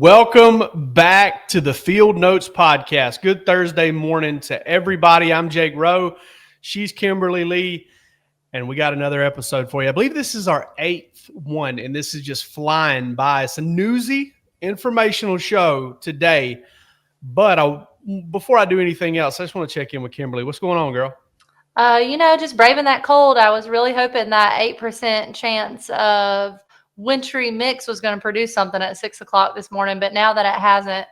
Welcome back to the Field Notes Podcast. Good Thursday morning to everybody. I'm Jake Rowe. She's Kimberly Lee, and we got another episode for you. I believe this is our 8th one, and this is just flying by. It's a newsy, informational show today. But before I do anything else, I just want to check in with Kimberly. What's going on, girl? Just braving that cold. I was really hoping that 8% chance of wintry mix was going to produce something at 6 o'clock this morning, but now that it hasn't,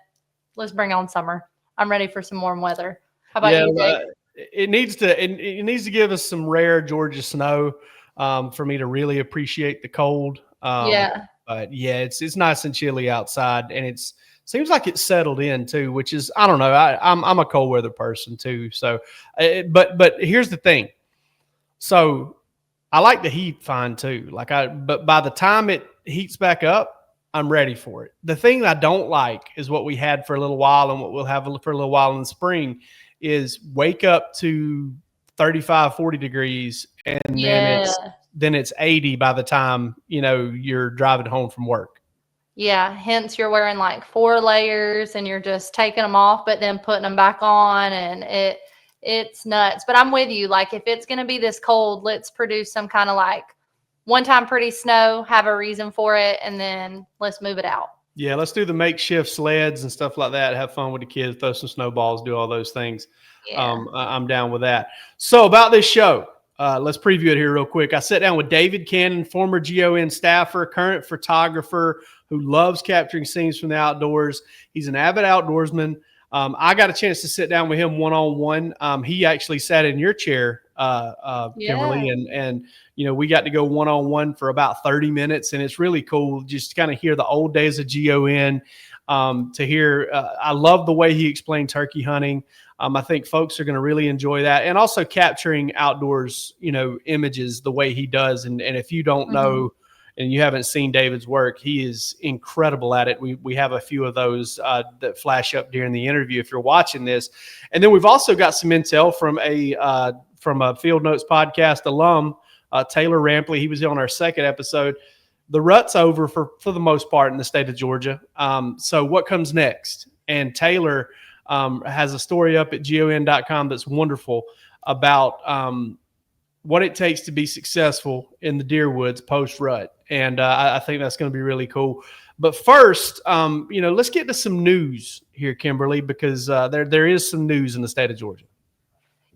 let's bring on summer. I'm ready for some warm weather. How about you, Jake? It needs to give us some rare Georgia snow for me to really appreciate the cold. But yeah, it's nice and chilly outside, and it seems like it's settled in too, which is, I don't know. I'm a cold weather person too. So, but here's the thing. So I like the heat fine too. But by the time it heats back up, I'm ready for it. The thing I don't like is what we had for a little while, and what we'll have for a little while in the spring is wake up to 35, 40 degrees, and then it's 80 by the time, you're driving home from work. Yeah, hence you're wearing like 4 layers and you're just taking them off, but then putting them back on, and it's nuts. But I'm with you. Like, if it's going to be this cold, let's produce some kind of like one-time pretty snow, have a reason for it, and then let's move it out. Yeah, let's do the makeshift sleds and stuff like that. Have fun with the kids, throw some snowballs, do all those things. Yeah. I'm down with that. So about this show, let's preview it here real quick. I sat down with David Cannon, former GON staffer, current photographer who loves capturing scenes from the outdoors. He's an avid outdoorsman. I got a chance to sit down with him one-on-one. He actually sat in your chair, Kimberly, and we got to go one-on-one for about 30 minutes, and it's really cool just to kind of hear the old days of GON, to hear. I love the way he explained turkey hunting. I think folks are going to really enjoy that, and also capturing outdoors, images the way he does. And if you don't know, and you haven't seen David's work, he is incredible at it. We have a few of those that flash up during the interview if you're watching this. And then we've also got some intel from a Field Notes podcast alum, Taylor Rampley. He was on our second episode. The rut's over for the most part in the state of Georgia. So what comes next? And Taylor has a story up at gon.com that's wonderful about what it takes to be successful in the deer woods post-rut. And I think that's going to be really cool. But first, let's get to some news here, Kimberly, because there is some news in the state of Georgia.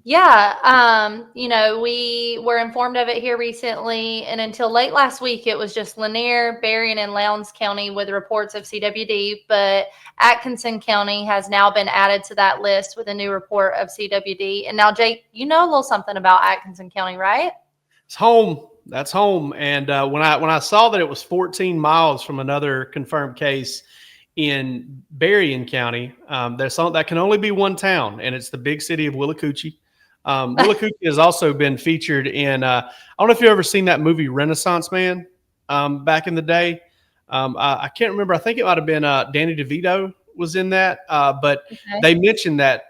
Yeah. We were informed of it here recently, and until late last week, it was just Lanier, Berrien, and Lowndes County with reports of CWD, but Atkinson County has now been added to that list with a new report of CWD. And now, Jake, you know a little something about Atkinson County, right? It's home. That's home. And when I saw that it was 14 miles from another confirmed case in Berrien County, that can only be one town, and it's the big city of Willacoochee. Willacoochee has also been featured in, I don't know if you've ever seen that movie Renaissance Man back in the day. I can't remember. I think it might have been Danny DeVito was in that. But they mentioned that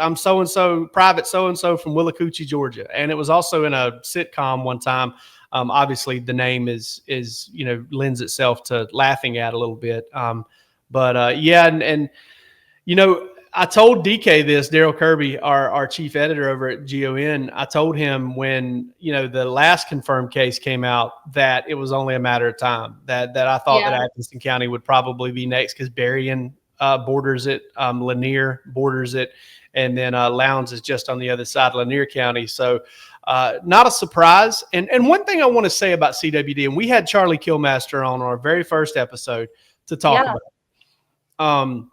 I'm so-and-so, private so-and-so from Willacoochee, Georgia. And it was also in a sitcom one time. Obviously, the name is lends itself to laughing at a little bit. I told DK this, Daryl Kirby, our chief editor over at GON. I told him when, the last confirmed case came out that it was only a matter of time, that I thought that Atkinson County would probably be next because Berrien borders it, Lanier borders it, and then Lowndes is just on the other side of Lanier County. So not a surprise. And one thing I want to say about CWD, and we had Charlie Killmaster on our very first episode to talk about.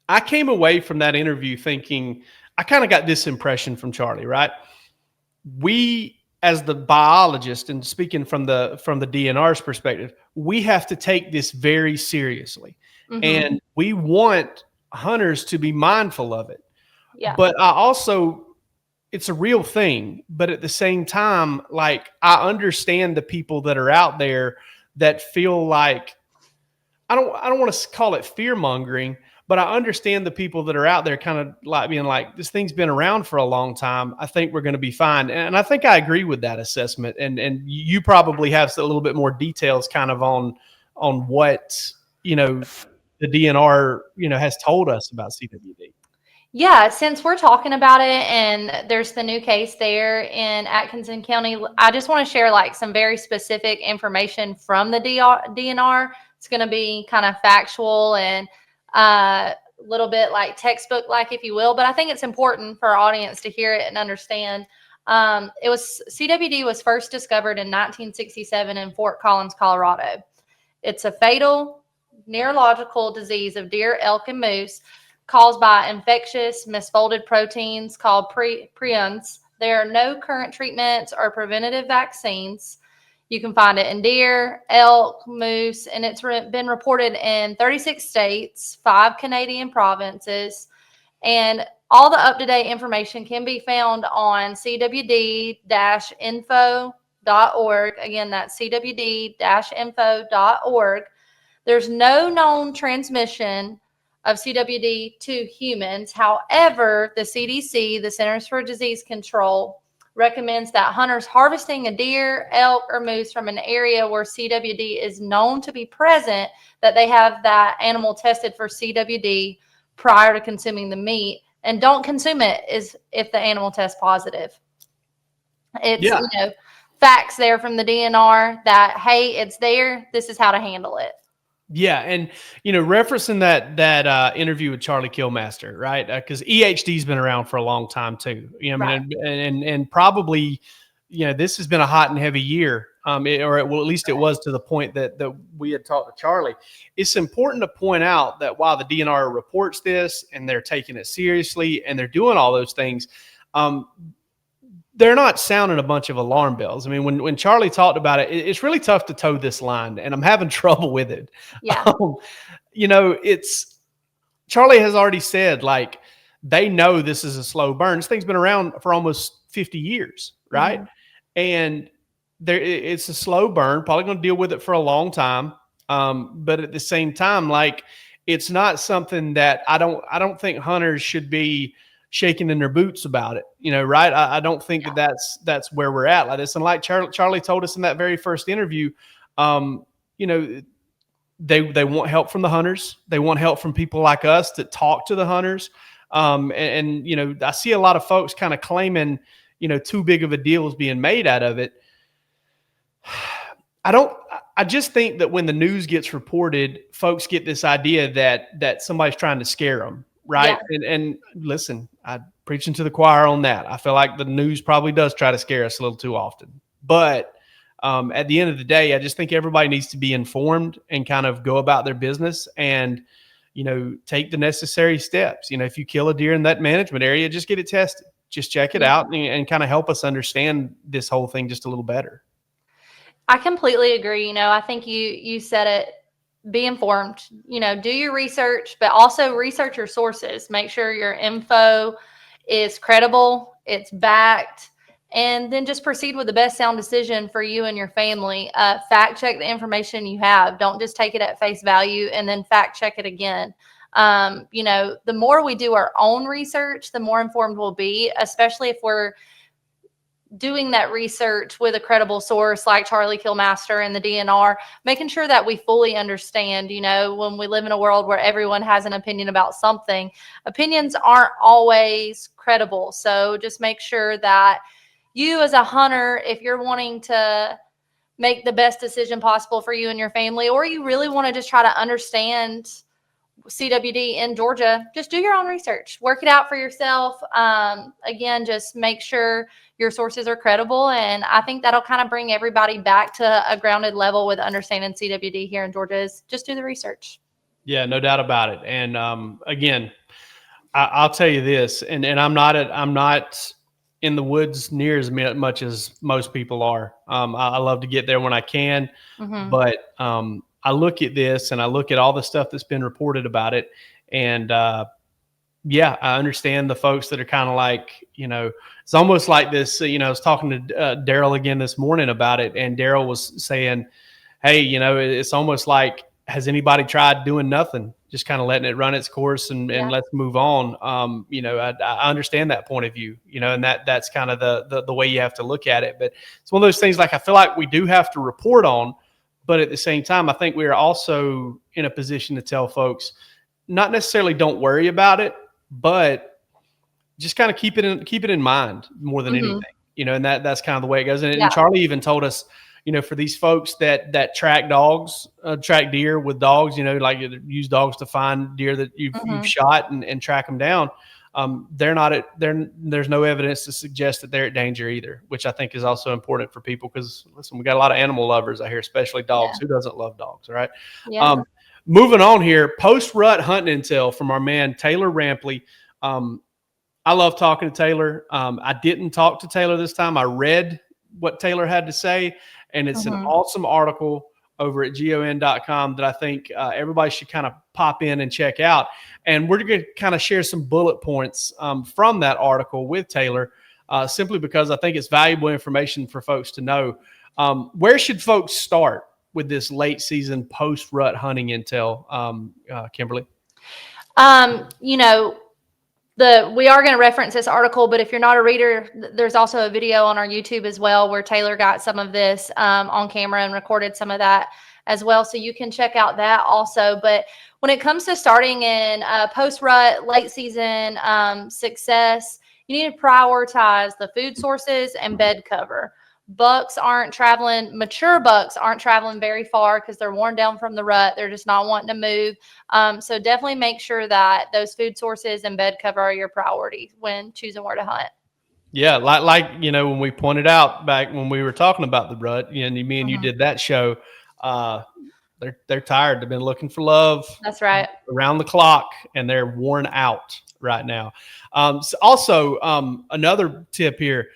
I came away from that interview thinking, I kind of got this impression from Charlie, right? We, as the biologist, and speaking from the DNR's perspective, we have to take this very seriously. And we want hunters to be mindful of it. Yeah. But it's a real thing. But at the same time, like, I understand the people that are out there that feel like, I don't want to call it fear mongering, but I understand the people that are out there kind of like being like, this thing's been around for a long time. I think we're going to be fine. And I think I agree with that assessment. And you probably have a little bit more details kind of on what the DNR, has told us about CWD. Yeah, since we're talking about it and there's the new case there in Atkinson County, I just want to share like some very specific information from the DNR. It's going to be kind of factual and a little bit like textbook like, if you will, but I think it's important for our audience to hear it and understand. CWD was first discovered in 1967 in Fort Collins, Colorado. It's a fatal neurological disease of deer, elk, and moose caused by infectious misfolded proteins called prions. There are no current treatments or preventative vaccines. You can find it in deer, elk, moose, and it's been reported in 36 states, 5 Canadian provinces, and all the up-to-date information can be found on cwd-info.org. Again, that's cwd-info.org. There's no known transmission of CWD to humans. However, the CDC, the Centers for Disease Control, recommends that hunters harvesting a deer, elk, or moose from an area where CWD is known to be present, that they have that animal tested for CWD prior to consuming the meat, and don't consume it if the animal tests positive. It's, facts there from the DNR that, hey, it's there. This is how to handle it. Yeah, and referencing that interview with Charlie Killmaster, right? Because EHD's been around for a long time too. Right. And probably, this has been a hot and heavy year, at least it was to the point that we had talked to Charlie. It's important to point out that while the DNR reports this and they're taking it seriously and they're doing all those things, they're not sounding a bunch of alarm bells. I mean, when Charlie talked about it, it's really tough to toe this line, and I'm having trouble with it. Yeah. Charlie has already said, like, they know this is a slow burn. This thing's been around for almost 50 years, right? Mm-hmm. And it's a slow burn, probably going to deal with it for a long time. But at the same time, like, it's not something that I don't think hunters should be shaking in their boots about it, right? I don't think that's where we're at like this. And like Charlie told us in that very first interview, they want help from the hunters. They want help from people like us that talk to the hunters. And I see a lot of folks kind of claiming, too big of a deal is being made out of it. I just think that when the news gets reported, folks get this idea that somebody's trying to scare them. Right. Yeah. And listen, I'm preaching to the choir on that. I feel like the news probably does try to scare us a little too often. But at the end of the day, I just think everybody needs to be informed and kind of go about their business and, take the necessary steps. If you kill a deer in that management area, just get it tested. Just check it out and kind of help us understand this whole thing just a little better. I completely agree. I think you said it. Be informed, do your research, but also research your sources. Make sure your info is credible, it's backed, and then just proceed with the best sound decision for you and your family. Fact check the information you have. Don't just take it at face value and then fact check it again. The more we do our own research, the more informed we'll be, especially if we're doing that research with a credible source like Charlie Killmaster and the DNR, making sure that we fully understand, when we live in a world where everyone has an opinion about something, opinions aren't always credible. So just make sure that you as a hunter, if you're wanting to make the best decision possible for you and your family, or you really want to just try to understand CWD in Georgia, just do your own research, work it out for yourself. Again, just make sure your sources are credible. And I think that'll kind of bring everybody back to a grounded level with understanding CWD here in Georgia, is just do the research. Yeah, no doubt about it. And again, I'll tell you this, and I'm not in the woods near as much as most people are. I love to get there when I can, but I look at this and I look at all the stuff that's been reported about it. And I understand the folks that are kind of like, it's almost like this, I was talking to Daryl again this morning about it. And Daryl was saying, hey, it's almost like, has anybody tried doing nothing? Just kind of letting it run its course and let's move on. I understand that point of view, and that's kind of the way you have to look at it. But it's one of those things, like, I feel like we do have to report on, But at the same time, I think we are also in a position to tell folks, not necessarily don't worry about it, but just kind of keep it in mind more than anything, and that's kind of the way it goes. And Charlie even told us, for these folks that track deer with dogs, like use dogs to find deer that you've shot and track them down. There's no evidence to suggest that they're at danger either, which I think is also important for people because listen, we got a lot of animal lovers out here, especially dogs. Who doesn't love dogs, right? Yeah. Moving on here, post-rut hunting intel from our man Taylor Rampley. I love talking to Taylor. I didn't talk to Taylor this time. I read what Taylor had to say, and it's an awesome article over at gon.com that I think everybody should kind of pop in and check out. And we're going to kind of share some bullet points from that article with Taylor, simply because I think it's valuable information for folks to know. Where should folks start with this late season post-rut hunting intel, Kimberly? We are going to reference this article, but if you're not a reader, there's also a video on our YouTube as well where Taylor got some of this on camera and recorded some of that as well. So you can check out that also. But when it comes to starting in post-rut, late season success, you need to prioritize the food sources and bed cover. Mature bucks aren't traveling very far because they're worn down from the rut. They're just not wanting to move. So definitely make sure that those food sources and bed cover are your priority when choosing where to hunt. Yeah, like when we pointed out back when we were talking about the rut, and me and you did that show, they're tired. They've been looking for love. That's right. Around the clock, and they're worn out right now. Another tip here.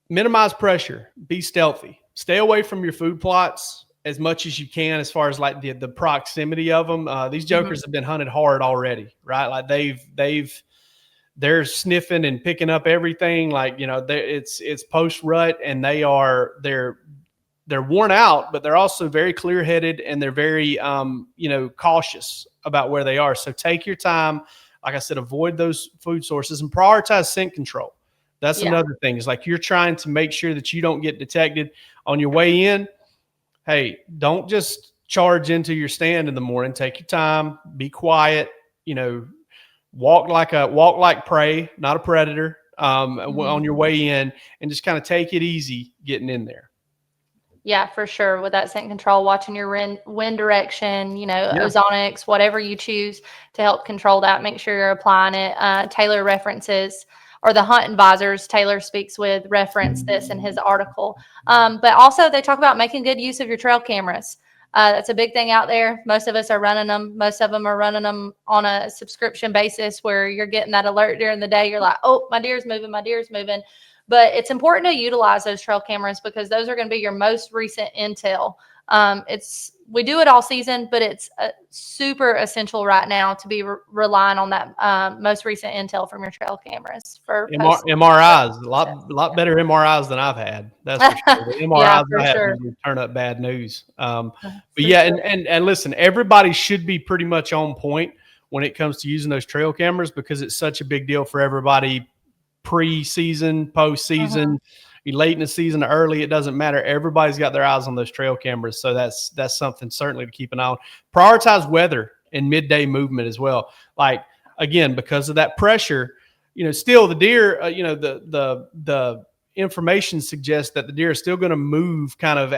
Minimize pressure. Be stealthy. Stay away from your food plots as much as you can as far as like the proximity of them. These jokers have been hunted hard already, right? Like they're sniffing and picking up everything. Like, it's post-rut and they're worn out, but they're also very clear-headed and they're very, cautious about where they are. So take your time. Like I said, avoid those food sources and prioritize scent control. That's another thing. It's like you're trying to make sure that you don't get detected on your way in. Hey, don't just charge into your stand in the morning. Take your time. Be quiet. Walk like prey, not a predator. On your way in, and just kind of take it easy getting in there. Yeah, for sure. With that scent control, watching your wind direction, ozonics, whatever you choose to help control that. Make sure you're applying it. Taylor references. Or the hunt advisors Taylor speaks with reference this in his article. But also they talk about making good use of your trail cameras. That's a big thing out there. Most of us are running them. Most of them are running them on a subscription basis where you're getting that alert during the day. You're like, oh, my deer's moving. But it's important to utilize those trail cameras because those are going to be your most recent intel. We do it all season, but it's super essential right now to be relying on that most recent intel from your trail cameers for MRIs. A lot better MRIs than I've had. That's for sure. The MRIs I have turn up bad news. And listen, everybody should be pretty much on point when it comes to using those trail cameras because it's such a big deal for everybody. Pre-season, post-season. Late in the season or early, it doesn't matter. Everybody's got their eyes on those trail cameras. So that's something certainly to keep an eye on. Prioritize weather and midday movement as well. Like, again, because of that pressure, still the deer, the information suggests that the deer is still going to move kind of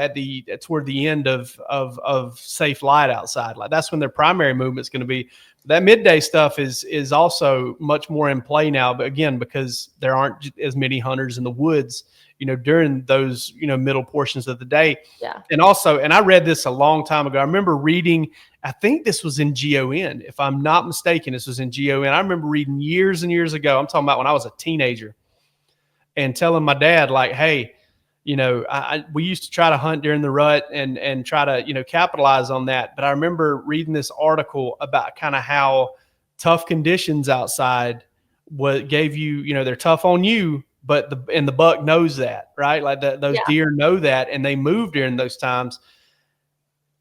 toward the end of safe light outside. Like that's when their primary movement is going to be. That midday stuff is also much more in play now, but again, because there aren't as many hunters in the woods, during those, middle portions of the day. Yeah. And I read this a long time ago. I remember reading, I think this was in GON. If I'm not mistaken, this was in GON. I remember reading years and years ago. I'm talking about when I was a teenager and telling my dad like, hey, we used to try to hunt during the rut and try to, capitalize on that. But I remember reading this article about kind of how tough conditions outside gave you, they're tough on you, but the buck knows that, right? Like those deer know that, and they move during those times.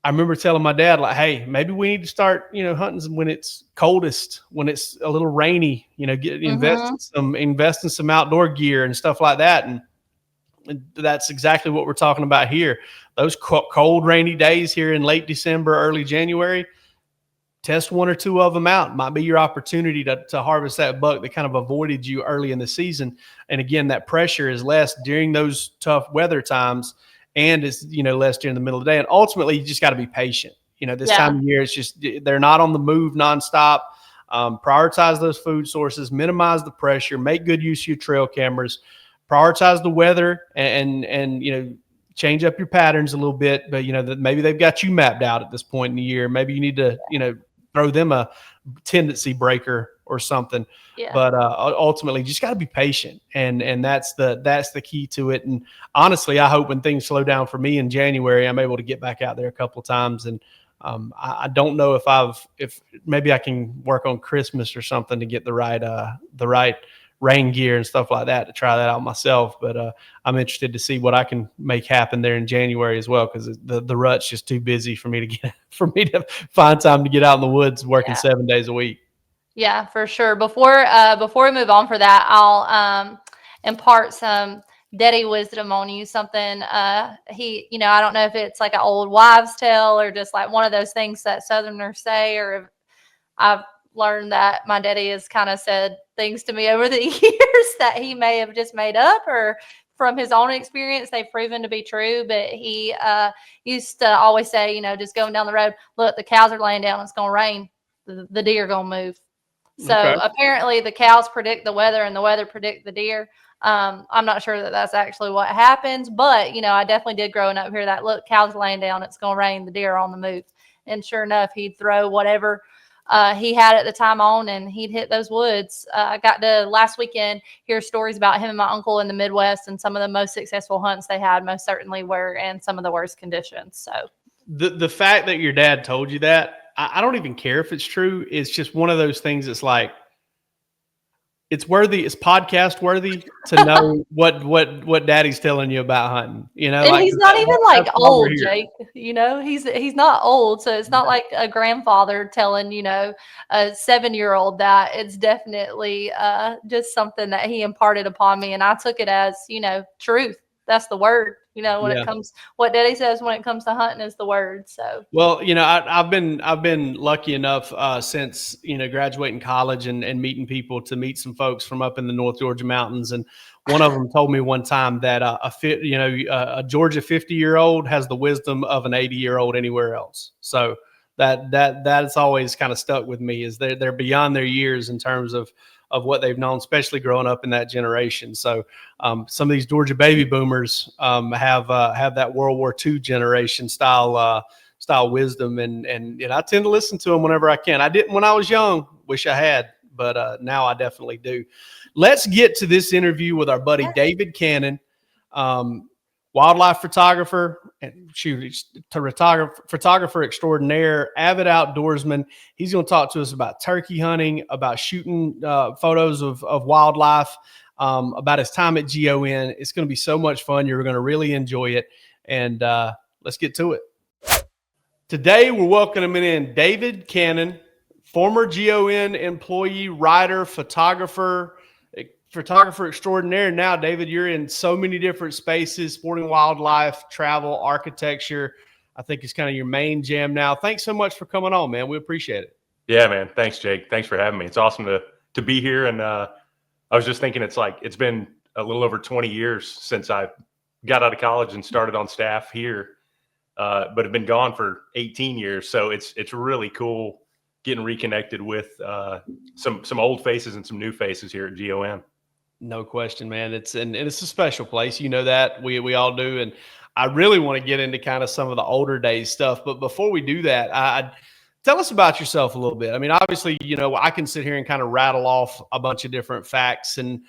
I remember telling my dad, like, hey, maybe we need to start, hunting when it's coldest, when it's a little rainy, invest in some outdoor gear and stuff like that. And that's exactly what we're talking about here. those cold, rainy days here in late December, early January, test one or two of them out. Might be your opportunity to harvest that buck that kind of avoided you early in the season. And again, that pressure is less during those tough weather times, and it's, less during the middle of the day. And ultimately, you just got to be patient. This time of year, it's just, they're not on the move nonstop. Prioritize those food sources, minimize the pressure, make good use of your trail cameras, prioritize the weather, and change up your patterns a little bit. But maybe they've got you mapped out at this point in the year. Maybe you need to throw them a tendency breaker or something. But ultimately, you just got to be patient, and that's the key to it. And honestly, I hope when things slow down for me in January, I'm able to get back out there a couple of times. And I don't know if maybe I can work on Christmas or something to get the right rain gear and stuff like that to try that out myself. But I'm interested to see what I can make happen there in January as well, because the rut's just too busy for me to find time to get out in the woods working 7 days a week. Yeah, for sure. Before we move on for that, I'll impart some daddy wisdom on you. Something I don't know if it's like an old wives' tale or just like one of those things that Southerners say, or if I've learned that my daddy has kind of said things to me over the years that he may have just made up, or from his own experience, they've proven to be true. But he used to always say, just going down the road, look, the cows are laying down. It's going to rain. The deer are going to move. So apparently the cows predict the weather and the weather predict the deer. I'm not sure that that's actually what happens, but, I definitely did growing up here that, look, cows laying down, it's going to rain, the deer are on the move. And sure enough, he'd throw whatever he had at the time on, and he'd hit those woods. I got to last weekend hear stories about him and my uncle in the Midwest, and some of the most successful hunts they had most certainly were in some of the worst conditions. So the fact that your dad told you that, I don't even care if it's true. It's just one of those things. It's like, it's podcast worthy to know what daddy's telling you about hunting, And he's not even like old, Jake, he's not old. So it's not like a grandfather telling, a 7-year-old that. It's definitely just something that he imparted upon me. And I took it as, truth. That's the word, when it comes, what daddy says when it comes to hunting is the word. So, well, I've been lucky enough since, graduating college and meeting people to meet some folks from up in the North Georgia mountains. And one of them told me one time that a Georgia 50-year-old has the wisdom of an 80-year-old anywhere else. So that's always kind of stuck with me, is they're beyond their years in terms of what they've known, especially growing up in that generation. So some of these Georgia baby boomers have that World War II generation style wisdom, and I tend to listen to them whenever I can. I didn't when I was young, wish I had, but now I definitely do. Let's get to this interview with our buddy David Cannon, wildlife photographer and photographer extraordinaire, avid outdoorsman. He's going to talk to us about turkey hunting, about shooting photos of wildlife, about his time at GON. It's going to be so much fun. You're going to really enjoy it. And let's get to it. Today, we're welcoming in David Cannon, former GON employee, writer, photographer extraordinaire. Now, David, you're in so many different spaces: sporting wildlife, travel, architecture. I think it's kind of your main jam now. Thanks so much for coming on, man. We appreciate it. Yeah, man. Thanks, Jake. Thanks for having me. It's awesome to be here. And I was just thinking, it's been a little over 20 years since I got out of college and started on staff here, but have been gone for 18 years. So it's really cool getting reconnected with some old faces and some new faces here at GON. No question, man. It's a special place. That we all do. And I really want to get into kind of some of the older days stuff. But before we do that, tell us about yourself a little bit. I mean, obviously, I can sit here and kind of rattle off a bunch of different facts and,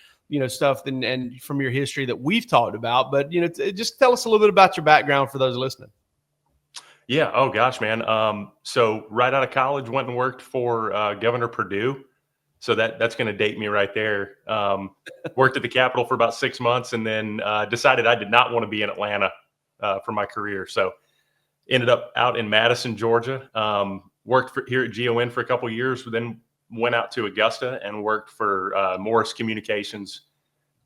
stuff and from your history that we've talked about. But, just tell us a little bit about your background for those listening. Yeah. Oh, gosh, man. So right out of college, went and worked for Governor Perdue. So that's going to date me right there. Worked at the Capitol for about 6 months, and then decided I did not want to be in Atlanta for my career. So ended up out in Madison, Georgia. Worked here at GON for a couple of years, then went out to Augusta and worked for Morris Communications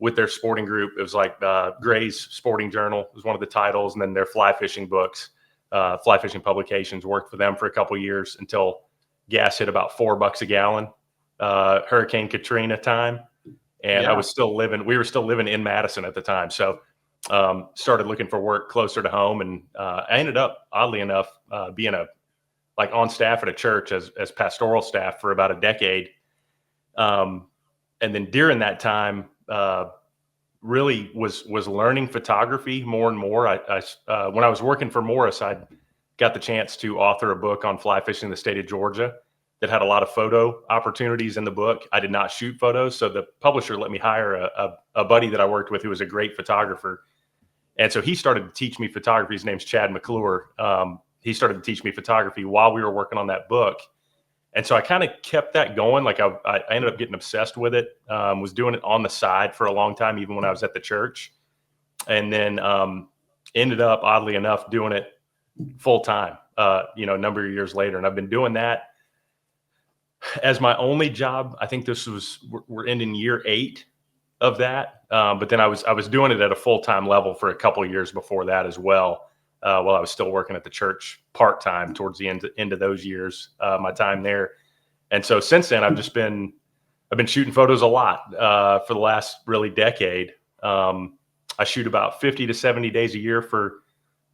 with their sporting group. It was like Gray's Sporting Journal was one of the titles, and then their fly fishing books, fly fishing publications. Worked for them for a couple of years until gas hit about $4 a gallon, Hurricane Katrina time, and Yeah. we were still living in Madison at the time, so started looking for work closer to home, and I ended up, oddly enough, being on staff at a church as pastoral staff for about a decade. And then during that time, really was learning photography more and more. When I was working for Morris, I got the chance to author a book on fly fishing in the state of Georgia that had a lot of photo opportunities in the book. I did not shoot photos, so the publisher let me hire a buddy that I worked with who was a great photographer. And so he started to teach me photography. His name's Chad McClure. He started to teach me photography while we were working on that book. And so I kind of kept that going. Like I ended up getting obsessed with it, was doing it on the side for a long time, even when I was at the church. And then ended up, oddly enough, doing it full time, a number of years later. And I've been doing that as my only job. I think we're ending year 8 of that. But then I was doing it at a full-time level for a couple of years before that as well. While I was still working at the church part-time towards the end of those years, my time there. And so since then, I've been shooting photos a lot for the last really decade. I shoot about 50 to 70 days a year for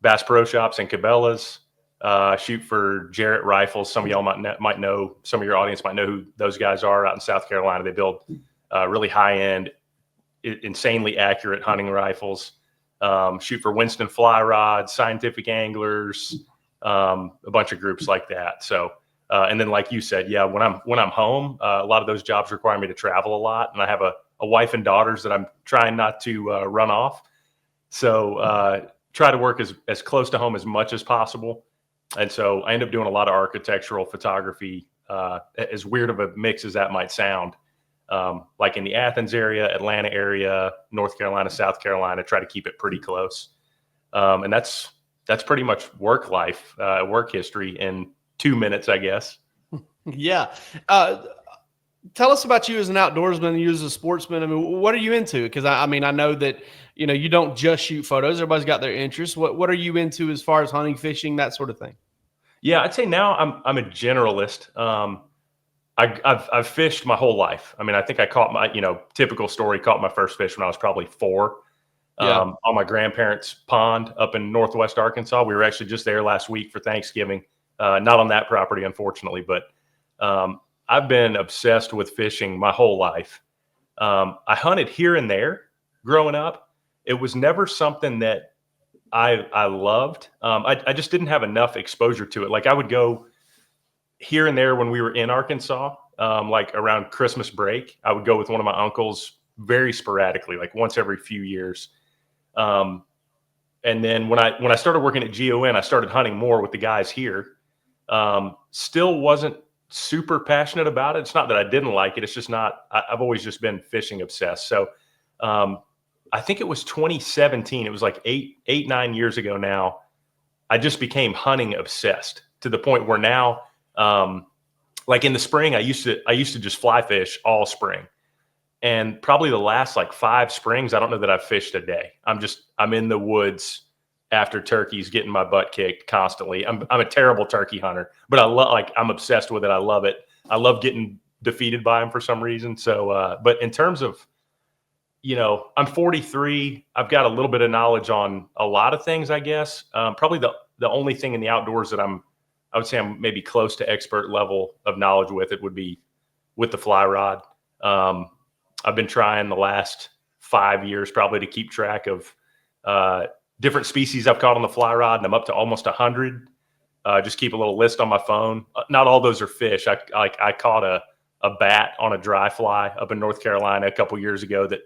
Bass Pro Shops and Cabela's. I shoot for Jarrett Rifles. Some of y'all might know, some of your audience might know who those guys are out in South Carolina. They build really high-end, insanely accurate hunting rifles. Shoot for Winston Fly Rods, Scientific Anglers, a bunch of groups like that. So, and then like you said, yeah, when I'm home, a lot of those jobs require me to travel a lot, and I have a wife and daughters that I'm trying not to run off. So, try to work as close to home as much as possible. And so I end up doing a lot of architectural photography, as weird of a mix as that might sound. Like in the Athens area, Atlanta area, North Carolina, South Carolina, try to keep it pretty close. And that's pretty much work life, work history in 2 minutes, I guess. Yeah. Tell us about you as an outdoorsman and you as a sportsman. I mean, what are you into? Because I know that, you don't just shoot photos. Everybody's got their interests. What are you into as far as hunting, fishing, that sort of thing? Yeah, I'd say now I'm a generalist. I've fished my whole life. I mean, I think I caught my, typical story, caught my first fish when I was probably 4, on my grandparents' pond up in Northwest Arkansas. We were actually just there last week for Thanksgiving. Not on that property, unfortunately, but I've been obsessed with fishing my whole life. I hunted here and there growing up. It was never something that I loved. I just didn't have enough exposure to it. Like I would go here and there when we were in Arkansas, like around Christmas break. I would go with one of my uncles very sporadically, like once every few years. And then when I started working at GON, I started hunting more with the guys here. Still wasn't super passionate about it. It's not that I didn't like it. It's just not, I've always just been fishing obsessed. So I think it was 2017. It was like 9 years ago now. I just became hunting obsessed to the point where now, like in the spring, I used to just fly fish all spring. And probably the last like 5 springs, I don't know that I've fished a day. I'm in the woods after turkeys, getting my butt kicked constantly. I'm a terrible turkey hunter, but I'm obsessed with it. I love it. I love getting defeated by them for some reason. So, but in terms of, I'm 43. I've got a little bit of knowledge on a lot of things, I guess. Probably the only thing in the outdoors that I would say I'm maybe close to expert level of knowledge with it would be with the fly rod. I've been trying the last 5 years probably to keep track of different species I've caught on the fly rod, and I'm up to almost 100. Just keep a little list on my phone. Not all those are fish. I caught a bat on a dry fly up in North Carolina a couple years ago that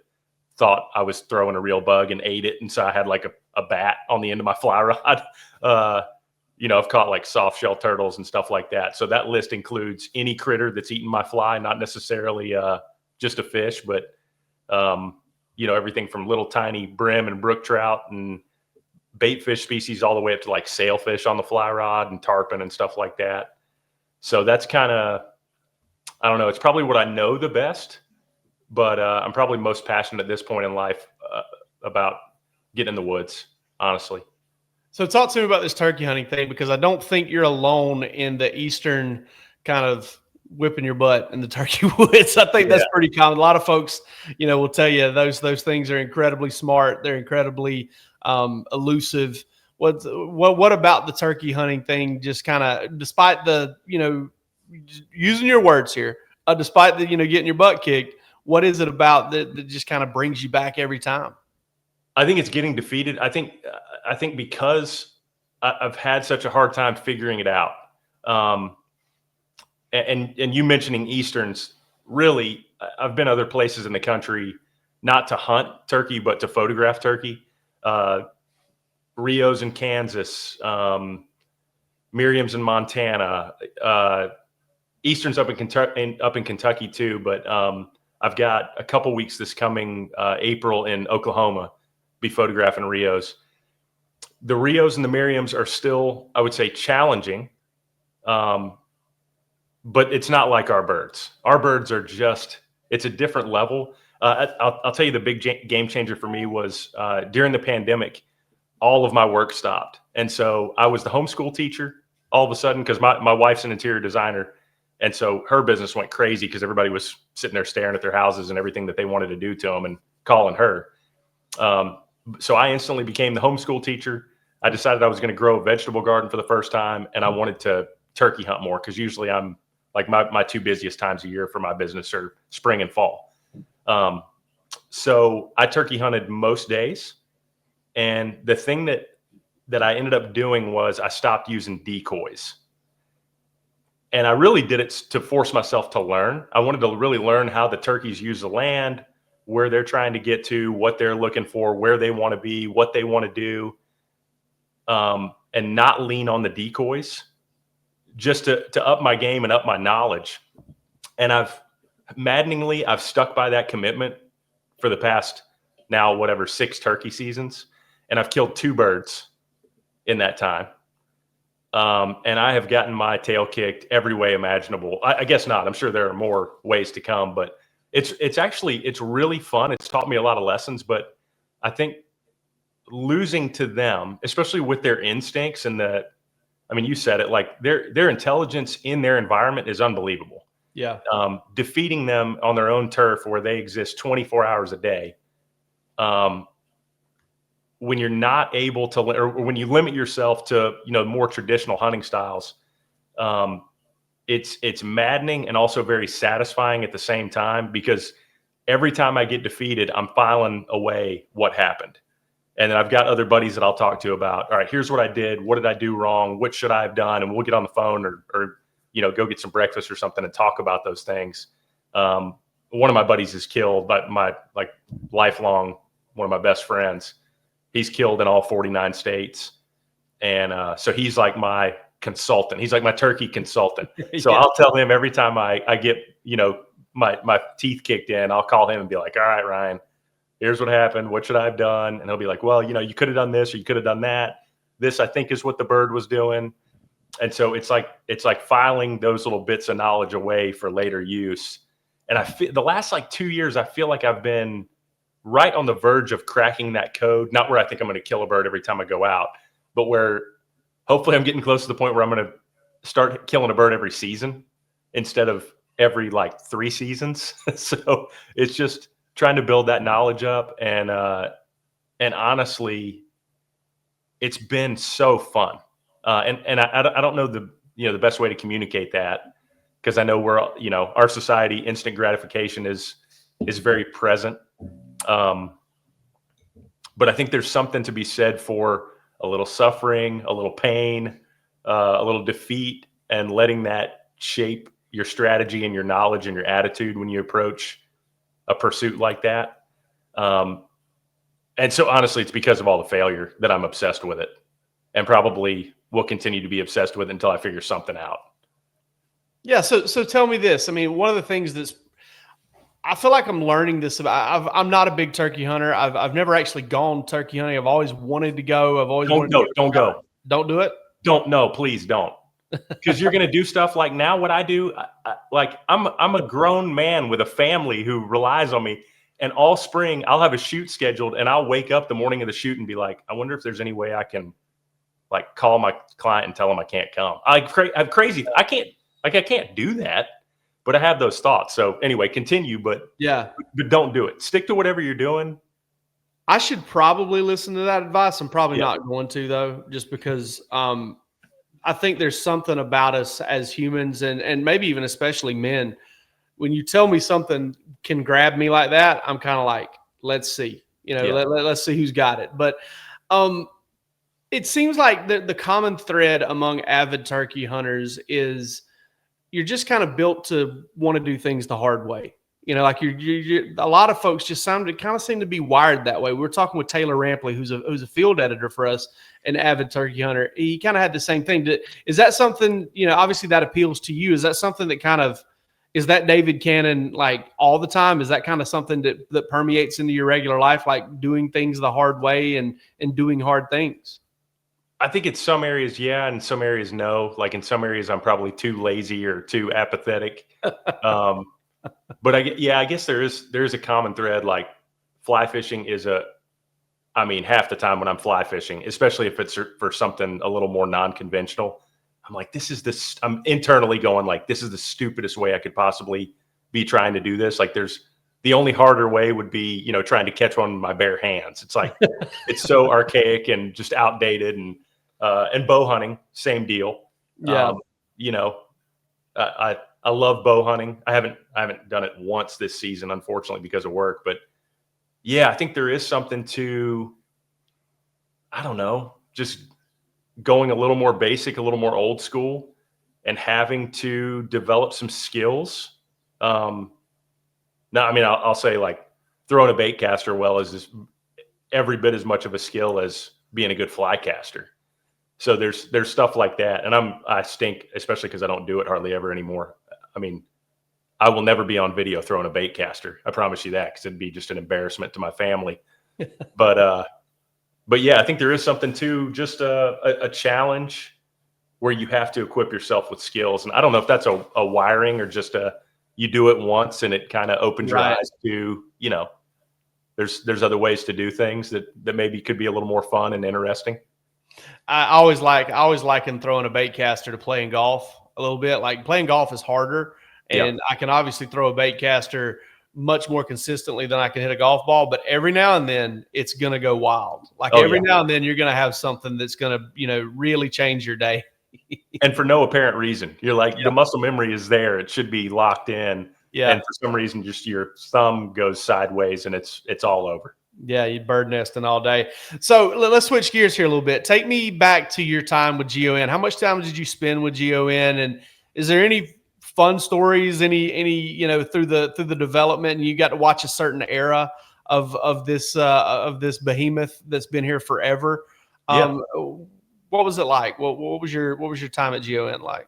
thought I was throwing a real bug and ate it. And so I had like a bat on the end of my fly rod. I've caught like soft shell turtles and stuff like that. So that list includes any critter that's eaten my fly, not necessarily just a fish, but everything from little tiny brim and brook trout and bait fish species all the way up to like sailfish on the fly rod and tarpon and stuff like that. So that's kind of, I don't know, it's probably what I know the best. but I'm probably most passionate at this point in life about getting in the woods, honestly. So talk to me about this turkey hunting thing, because I don't think you're alone in the Eastern kind of whipping your butt in the turkey woods. I think that's pretty common. A lot of folks, will tell you those things are incredibly smart. They're incredibly elusive. What about the turkey hunting thing? Just kind of, despite the, using your words here, despite the, getting your butt kicked, what is it about that just kind of brings you back every time? I think it's getting defeated. I think because I've had such a hard time figuring it out. And you mentioning Easterns, really, I've been other places in the country, not to hunt turkey, but to photograph turkey. Rio's in Kansas, Miriam's in Montana, Easterns up in Kentucky too. But I've got a couple weeks this coming April in Oklahoma, be photographing Rio's. The Rio's and the Miriam's are still, I would say, challenging. But it's not like our birds. Our birds are just, it's a different level. I'll tell you the big game changer for me was during the pandemic, all of my work stopped. And so I was the homeschool teacher all of a sudden, because my wife's an interior designer. And so her business went crazy because everybody was sitting there staring at their houses and everything that they wanted to do to them and calling her. So I instantly became the homeschool teacher. I decided I was going to grow a vegetable garden for the first time, and I wanted to turkey hunt more, because usually I'm like my two busiest times a year for my business are spring and fall. So I turkey hunted most days. And the thing that I ended up doing was I stopped using decoys. And I really did it to force myself to learn. I wanted to really learn how the turkeys use the land, where they're trying to get to, what they're looking for, where they want to be, what they want to do, and not lean on the decoys, just to up my game and up my knowledge. And I've stuck by that commitment for the past now, 6 turkey seasons. And I've killed 2 birds in that time. And I have gotten my tail kicked every way imaginable. I guess not. I'm sure there are more ways to come, but it's really fun. It's taught me a lot of lessons, but I think losing to them, especially with their instincts and you said it, like their intelligence in their environment is unbelievable. Yeah. Defeating them on their own turf where they exist 24 hours a day. When you're not able to, or when you limit yourself to, more traditional hunting styles, it's maddening and also very satisfying at the same time, because every time I get defeated, I'm filing away what happened. And then I've got other buddies that I'll talk to about, all right, here's what I did. What did I do wrong? What should I have done? And we'll get on the phone or go get some breakfast or something and talk about those things. One of my buddies is killed, but my lifelong, one of my best friends, he's killed in all 49 states. And so he's like my consultant. He's like my turkey consultant. So I'll tell him every time I get, my teeth kicked in, I'll call him and be like, all right, Ryan, here's what happened. What should I have done? And he'll be like, well, you could have done this, or you could have done that. This, I think, is what the bird was doing. And so it's like filing those little bits of knowledge away for later use. And I feel the last 2 years, I feel like I've been right on the verge of cracking that code. Not where I think I'm going to kill a bird every time I go out, but where hopefully I'm getting close to the point where I'm going to start killing a bird every season instead of every 3 seasons. So it's just trying to build that knowledge up. And honestly, it's been so fun. And I don't know the best way to communicate that, because I know our society, instant gratification is very present. But I think there's something to be said for a little suffering, a little pain, a little defeat, and letting that shape your strategy and your knowledge and your attitude when you approach a pursuit like that. And so honestly, it's because of all the failure that I'm obsessed with it, and probably will continue to be obsessed with it until I figure something out. Yeah. So tell me this. One of the things I feel like I'm learning this about. I'm not a big turkey hunter. I've never actually gone turkey hunting. I've always wanted to go. I've always Don't go. Don't do it. No, please don't. because you're going to do stuff like now what I do. Like I'm a grown man with a family who relies on me. And all spring I'll have a shoot scheduled and I'll wake up the morning of the shoot and be like, I wonder if there's any way I can like call my client and tell them I can't come. I have crazy. I can't do that, but I have those thoughts. So anyway, continue, but don't do it. Stick to whatever you're doing. I should probably listen to that advice. I'm probably not going to, though, just because I think there's something about us as humans and maybe even especially men. When you tell me something can grab me like that, I'm kind of like, let's see, let's see who's got it. But it seems like the common thread among avid turkey hunters is you're just kind of built to want to do things the hard way. Like you're a lot of folks just kind of seem to be wired that way. We were talking with Taylor Rampley, who's a field editor for us, an avid turkey hunter. He kind of had the same thing. Is that something, obviously that appeals to you? Is that something that kind of, is that David Cannon like all the time? Is that kind of something that permeates into your regular life, like doing things the hard way and doing hard things? I think in some areas, yeah, and some areas, no. Like in some areas, I'm probably too lazy or too apathetic. But I guess there is a common thread. Like fly fishing is half the time when I'm fly fishing, especially if it's for something a little more non-conventional, I'm like, I'm internally going like, this is the stupidest way I could possibly be trying to do this. Like the only harder way would be, trying to catch one with my bare hands. It's like, it's so archaic and just outdated and bow hunting, same deal. Yeah. I love bow hunting. I haven't done it once this season, unfortunately, because of work. But yeah, I think there is something to, I don't know, just going a little more basic, a little more old school, and having to develop some skills. I'll say like throwing a bait caster well is every bit as much of a skill as being a good fly caster. So there's stuff like that, and I stink, especially because I don't do it hardly ever anymore. I will never be on video throwing a bait caster. I promise you that, because it'd be just an embarrassment to my family. But yeah, I think there is something to just a challenge where you have to equip yourself with skills. And I don't know if that's a wiring or just you do it once and it kind of opens your eyes to, there's other ways to do things that maybe could be a little more fun and interesting. I always liken throwing a bait caster to playing golf a little bit. Like playing golf is harder, and I can obviously throw a bait caster much more consistently than I can hit a golf ball. But every now and then it's going to go wild. Like every now and then you're going to have something that's going to, really change your day. And for no apparent reason. You're like, the muscle memory is there. It should be locked in. Yeah. And for some reason, just your thumb goes sideways and it's all over. Yeah, you bird nesting all day. So let's switch gears here a little bit. Take me back to your time with GON. How much time did you spend with GON? And is there any fun stories, any through the development, and you got to watch a certain era of this behemoth that's been here forever? What was it like? What was your time at GON like?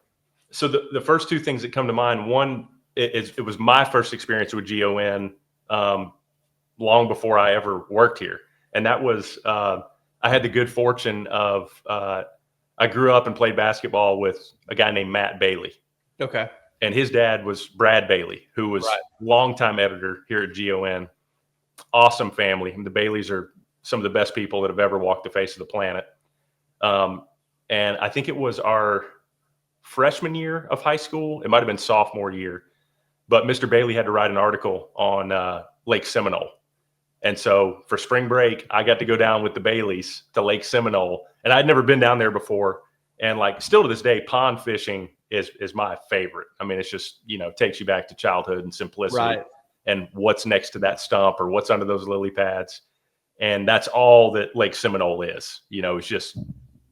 So the first two things that come to mind, one it was my first experience with GON long before I ever worked here. And that was, I had the good fortune of, I grew up and played basketball with a guy named Matt Bailey. Okay. And his dad was Brad Bailey, who was longtime editor here at GON. Awesome family. And the Baileys are some of the best people that have ever walked the face of the planet. And I think it was our freshman year of high school. It might've been sophomore year, but Mr. Bailey had to write an article on Lake Seminole. And so for spring break, I got to go down with the Baileys to Lake Seminole, and I'd never been down there before. And like still to this day, pond fishing is my favorite. I mean, it's just, takes you back to childhood and simplicity and what's next to that stump or what's under those lily pads. And that's all that Lake Seminole is. It's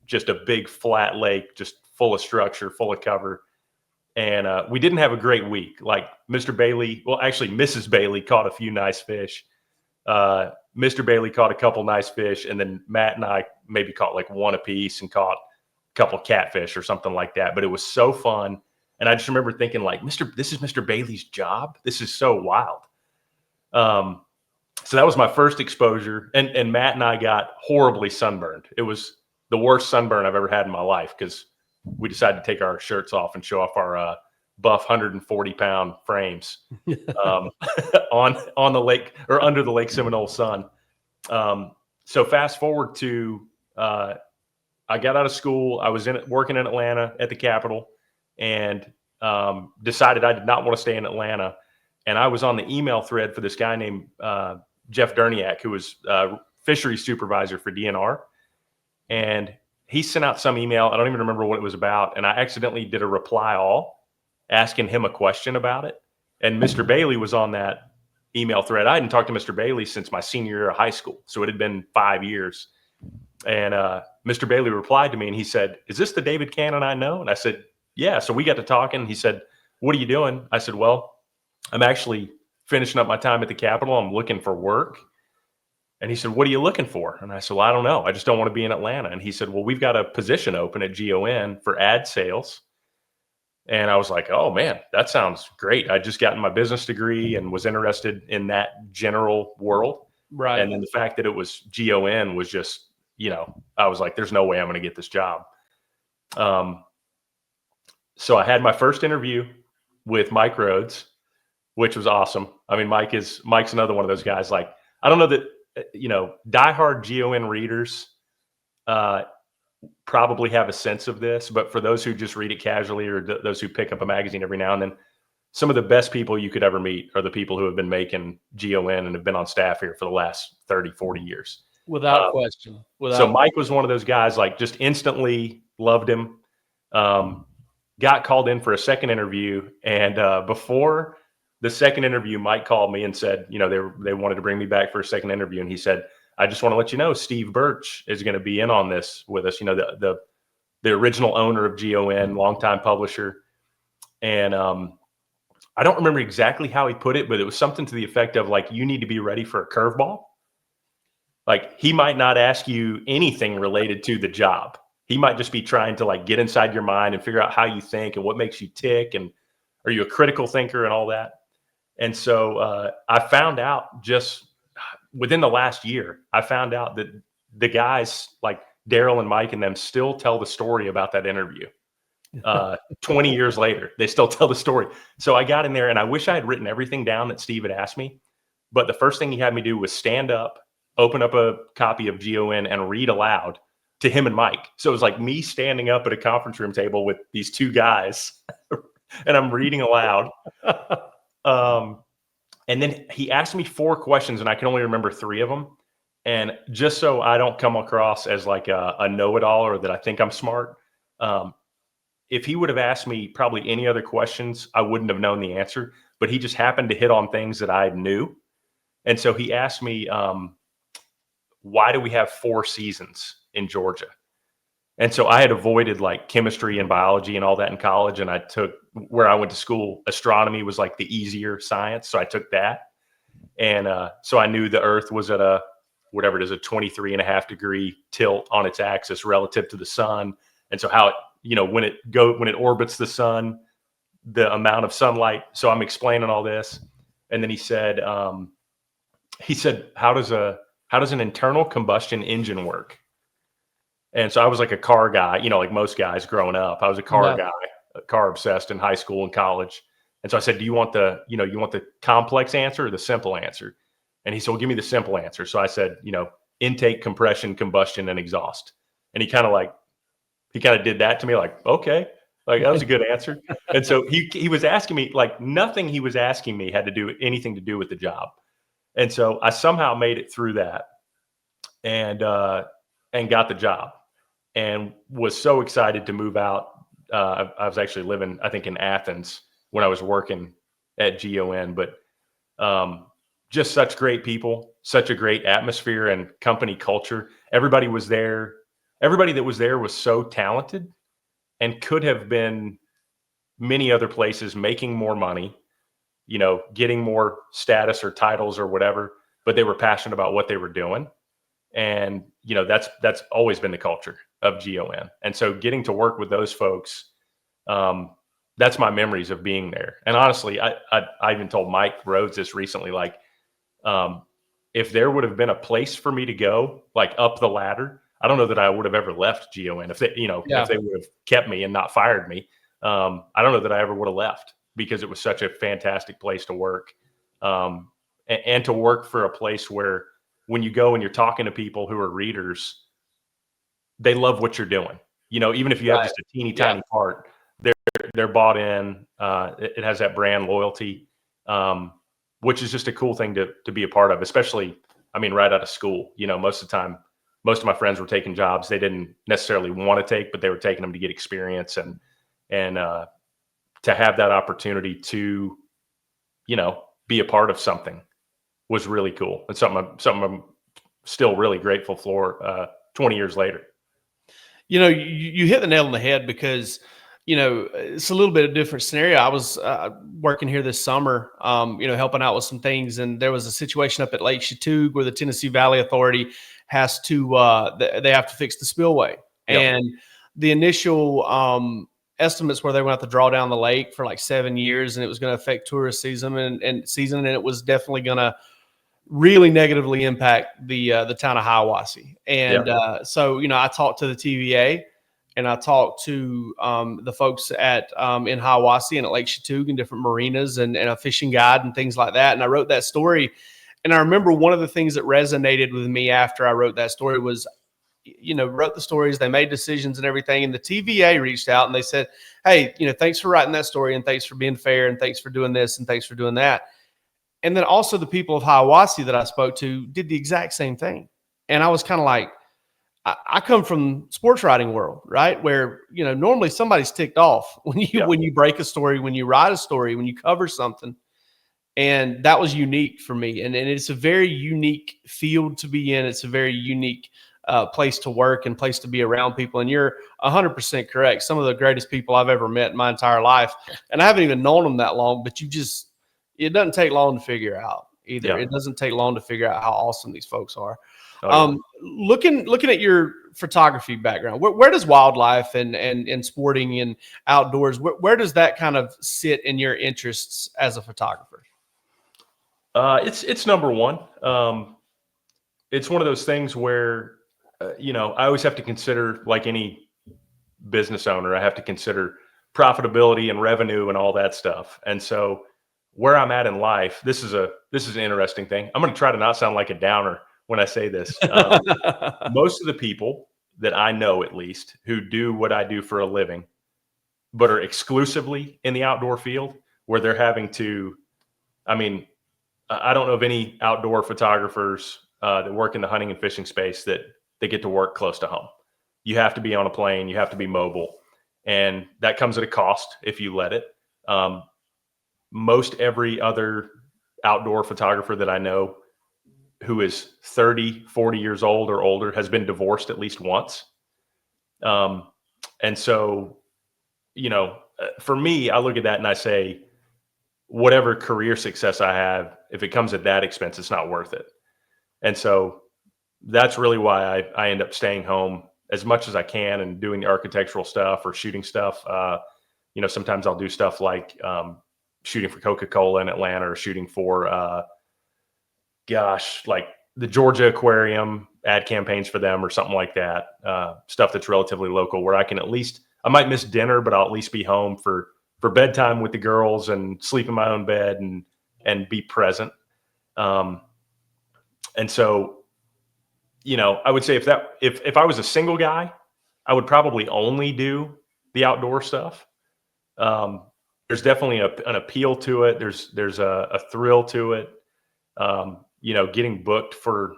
just a big flat lake, just full of structure, full of cover. And we didn't have a great week. Like Mr. Bailey, well, actually Mrs. Bailey caught a few nice fish. Mr. Bailey caught a couple nice fish, and then Matt and I maybe caught like one apiece and caught a couple catfish or something like that. But it was so fun. And I just remember thinking like, this is Mr. Bailey's job. This is so wild. So that was my first exposure. And Matt and I got horribly sunburned. It was the worst sunburn I've ever had in my life because we decided to take our shirts off and show off our buff 140-pound frames on the lake, or under the Lake Seminole sun. So fast forward to I got out of school. I was working in Atlanta at the Capitol, and decided I did not want to stay in Atlanta. And I was on the email thread for this guy named Jeff Derniak, who was fisheries supervisor for DNR. And he sent out some email. I don't even remember what it was about. And I accidentally did a reply all asking him a question about it. And Mr. Bailey was on that email thread. I hadn't talked to Mr. Bailey since my senior year of high school. So it had been 5 years. And Mr. Bailey replied to me and he said, "Is this the David Cannon I know?" And I said, "Yeah." So we got to talking. He said, "What are you doing?" I said, "Well, I'm actually finishing up my time at the Capitol. I'm looking for work." And he said, "What are you looking for?" And I said, "Well, I don't know. I just don't want to be in Atlanta." And he said, "Well, we've got a position open at GON for ad sales." And I was like, "Oh man, that sounds great." I just gotten my business degree and was interested in that general world. Right. And then the fact that it was GON was just, I was like, there's no way I'm going to get this job. So I had my first interview with Mike Rhodes, which was awesome. I mean, Mike's another one of those guys. Like, I don't know that, diehard GON readers probably have a sense of this, but for those who just read it casually, or those who pick up a magazine every now and then, some of the best people you could ever meet are the people who have been making GON and have been on staff here for the last 30, 40 years. Without question. So Mike was one of those guys, like, just instantly loved him. Got called in for a second interview. And before the second interview, Mike called me and said, they wanted to bring me back for a second interview. And he said, "I just want to let you know, Steve Birch is going to be in on this with us." The original owner of GON, longtime publisher. And I don't remember exactly how he put it, but it was something to the effect of, like, you need to be ready for a curveball. Like, he might not ask you anything related to the job. He might just be trying to, like, get inside your mind and figure out how you think and what makes you tick. And are you a critical thinker and all that? And so I found out just within the last year, I found out that the guys like Daryl and Mike and them still tell the story about that interview. 20 years later, they still tell the story. So I got in there, and I wish I had written everything down that Steve had asked me. But the first thing he had me do was stand up, open up a copy of GON, and read aloud to him and Mike. So it was like me standing up at a conference room table with these two guys, and I'm reading aloud. And then he asked me 4 questions, and I can only remember 3 of them. And just so I don't come across as like a know-it-all, or that I think I'm smart, if he would have asked me probably any other questions, I wouldn't have known the answer. But he just happened to hit on things that I knew. And so he asked me, why do we have 4 seasons in Georgia? And so I had avoided, like, chemistry and biology and all that in college. And I took, where I went to school, astronomy was like the easier science. So I took that. And so I knew the Earth was at a 23.5 degree tilt on its axis relative to the sun. And so how it, when it orbits the sun, the amount of sunlight. So I'm explaining all this. And then he said, how does an internal combustion engine work? And so I was like a car guy, like most guys growing up. I was a car guy, car obsessed in high school and college. And so I said, "Do you want the complex answer or the simple answer?" And he said, "Well, give me the simple answer." So I said, intake, compression, combustion, and exhaust. And he kind of did that to me, like, okay, like, that was a good answer. And so he was asking me, like, nothing he was asking me had to do anything to do with the job. And so I somehow made it through that and got the job, and was so excited to move out. I was actually living, I think, in Athens when I was working at GON, but just such great people, such a great atmosphere and company culture. Everybody was there. Everybody that was there was so talented and could have been many other places making more money, getting more status or titles or whatever, but they were passionate about what they were doing. And, that's always been the culture of GON. And so getting to work with those folks, that's my memories of being there. And honestly, I even told Mike Rhodes this recently, like, if there would have been a place for me to go, like, up the ladder, I don't know that I would have ever left GON if they, if they would have kept me and not fired me. I don't know that I ever would have left, because it was such a fantastic place to work. And to work for a place where when you go and you're talking to people who are readers, they love what you're doing. Even if you have just a teeny tiny part, they're bought in. It has that brand loyalty, which is just a cool thing to be a part of, especially, right out of school. Most of the time, most of my friends were taking jobs they didn't necessarily want to take, but they were taking them to get experience and to have that opportunity to, be a part of something was really cool. And something I'm still really grateful for 20 years later. You hit the nail on the head, because, it's a little bit of a different scenario. I was working here this summer, helping out with some things. And there was a situation up at Lake Chatuge where the Tennessee Valley Authority has to, they have to fix the spillway. Yep. And the initial estimates were they were going to have to draw down the lake for like 7 years, and it was going to affect tourist season and it was definitely going to really negatively impact the town of Hiawassee. And so, I talked to the TVA, and I talked to the folks at in Hiawassee and at Lake Chatuge and different marinas and a fishing guide and things like that. And I wrote that story. And I remember one of the things that resonated with me after I wrote that story was, wrote the stories, they made decisions and everything. And the TVA reached out and they said, hey, thanks for writing that story, and thanks for being fair, and thanks for doing this, and thanks for doing that. And then also the people of Hiawassee that I spoke to did the exact same thing. And I was kind of like, I come from sports writing world, right? Where, normally somebody's ticked off when you break a story, when you write a story, when you cover something. And that was unique for me. And it's a very unique field to be in. It's a very unique place to work and place to be around people. And you're 100% correct. Some of the greatest people I've ever met in my entire life. And I haven't even known them that long, but it doesn't take long to figure out either. Yeah. It doesn't take long to figure out how awesome these folks are. Oh, yeah. Looking at your photography background, where does wildlife and sporting and outdoors, where does that kind of sit in your interests as a photographer? It's number one. It's one of those things where, I always have to consider, like any business owner, I have to consider profitability and revenue and all that stuff. And so where I'm at in life, this is an interesting thing. I'm going to try to not sound like a downer when I say this. Most of the people that I know, at least, who do what I do for a living, but are exclusively in the outdoor field, where they're having to, I don't know of any outdoor photographers that work in the hunting and fishing space that they get to work close to home. You have to be on a plane, you have to be mobile, and that comes at a cost if you let it. Most every other outdoor photographer that I know who is 30, 40 years old or older has been divorced at least once. And so, for me, I look at that and I say, whatever career success I have, if it comes at that expense, it's not worth it. And so that's really why I end up staying home as much as I can and doing the architectural stuff or shooting stuff. Sometimes I'll do stuff like shooting for Coca-Cola in Atlanta, or shooting for, like the Georgia Aquarium, ad campaigns for them or something like that. Stuff that's relatively local, where I might miss dinner, but I'll at least be home for bedtime with the girls and sleep in my own bed and be present. And so, I would say if I was a single guy, I would probably only do the outdoor stuff. There's definitely an appeal to it. There's a thrill to it. Getting booked for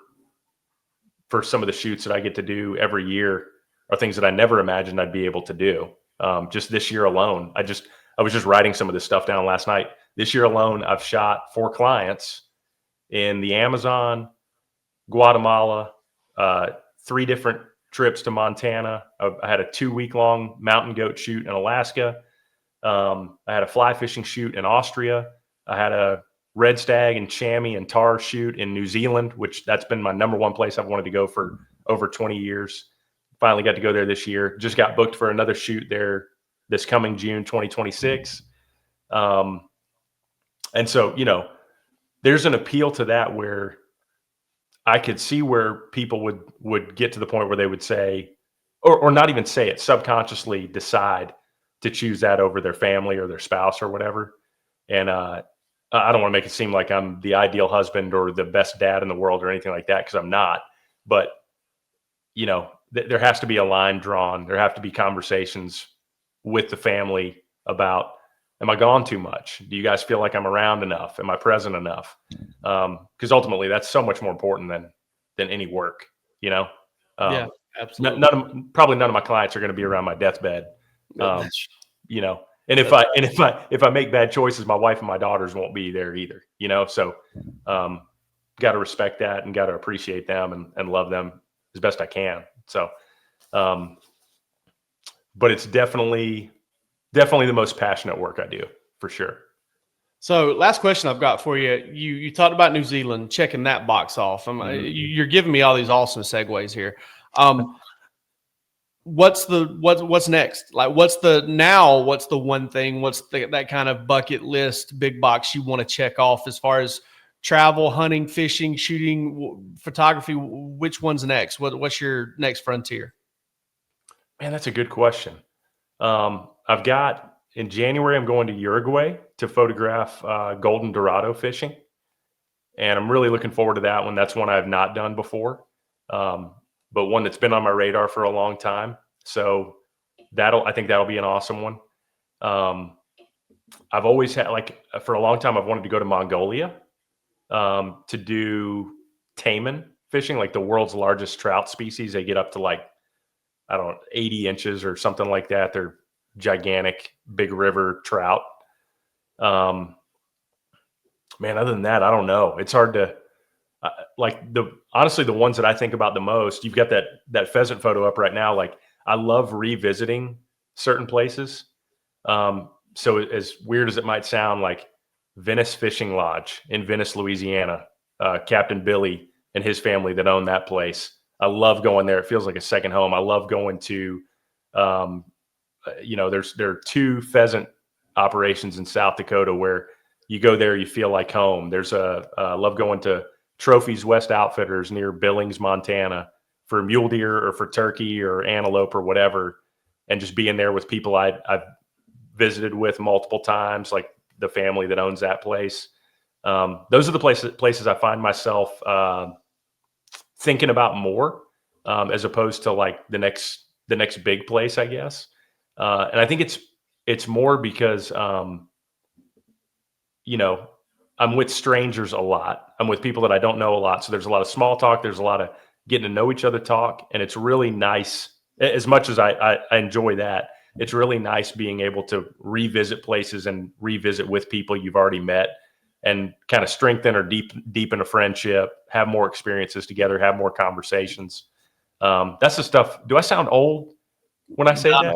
some of the shoots that I get to do every year are things that I never imagined I'd be able to do. Just this year alone, I was just writing some of this stuff down last night. This year alone, I've shot 4 clients in the Amazon, Guatemala, 3 different trips to Montana. I had a 2-week-long mountain goat shoot in Alaska. I had a fly fishing shoot in Austria. I had a red stag and chamois and tar shoot in New Zealand, which that's been my number one place I've wanted to go for over 20 years. Finally got to go there this year. Just got booked for another shoot there this coming June 2026. And so, there's an appeal to that where I could see where people would get to the point where they would say, or not even say it, subconsciously decide to choose that over their family or their spouse or whatever. And I don't want to make it seem like I'm the ideal husband or the best dad in the world or anything like that, because I'm not. But, you know, there has to be a line drawn. There have to be conversations with the family about, am I gone too much? Do you guys feel like I'm around enough? Am I present enough? Because ultimately, that's so much more important than any work, you know? Yeah, absolutely. Probably none of my clients are going to be around my deathbed. You know, and if I make bad choices, my wife and my daughters won't be there either, you know? So, got to respect that and got to appreciate them and love them as best I can. So, but it's definitely the most passionate work I do, for sure. So last question I've got for you. You talked about New Zealand, checking that box off. You're giving me all these awesome segues here. What's next? Like, what's the one thing, that kind of bucket list, big box you want to check off as far as travel, hunting, fishing, shooting, photography? Which one's next? What's your next frontier? Man, that's a good question. I've got, in January, I'm going to Uruguay to photograph golden dorado fishing. And I'm really looking forward to that one. That's one I've not done before, but one that's been on my radar for a long time. So I think that'll be an awesome one. I've always had, for a long time, I've wanted to go to Mongolia to do taimen fishing, like the world's largest trout species. They get up to 80 inches or something like that. They're gigantic, big river trout. Man, other than that, I don't know. It's hard to honestly, the ones that I think about the most, you've got that pheasant photo up right now. Like, I love revisiting certain places. So as weird as it might sound, like Venice Fishing Lodge in Venice, Louisiana, Captain Billy and his family that own that place. I love going there. It feels like a second home. I love going to, there are 2 pheasant operations in South Dakota where you go there, you feel like home. I love going to Trophies West Outfitters near Billings, Montana, for mule deer or for turkey or antelope or whatever, and just being there with people I've visited with multiple times, like the family that owns that place. Those are the places I find myself thinking about more, as opposed to like the next big place, I guess. And I think it's more because, I'm with strangers a lot. I'm with people that I don't know a lot. So there's a lot of small talk. There's a lot of getting to know each other talk. And it's really nice. As much as I enjoy that, it's really nice being able to revisit places and revisit with people you've already met and kind of strengthen or deepen a friendship, have more experiences together, have more conversations. That's the stuff. Do I sound old when I say that?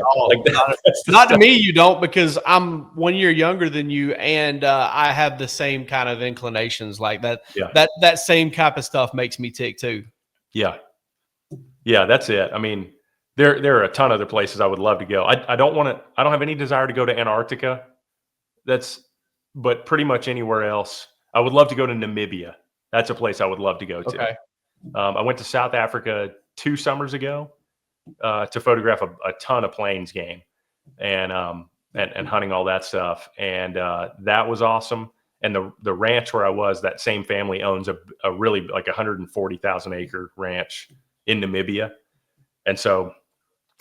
Not to me, you don't, because I'm 1 year younger than you, and I have the same kind of inclinations like that. Yeah. That same type of stuff makes me tick too. Yeah, that's it. I mean, there are a ton of other places I would love to go. I don't have any desire to go to Antarctica. But pretty much anywhere else. I would love to go to Namibia. That's a place I would love to go to. Okay. I went to South Africa 2 summers ago to photograph a ton of plains game and hunting all that stuff. And that was awesome. And the ranch where I was, that same family owns a really like 140,000 acre ranch in Namibia. And so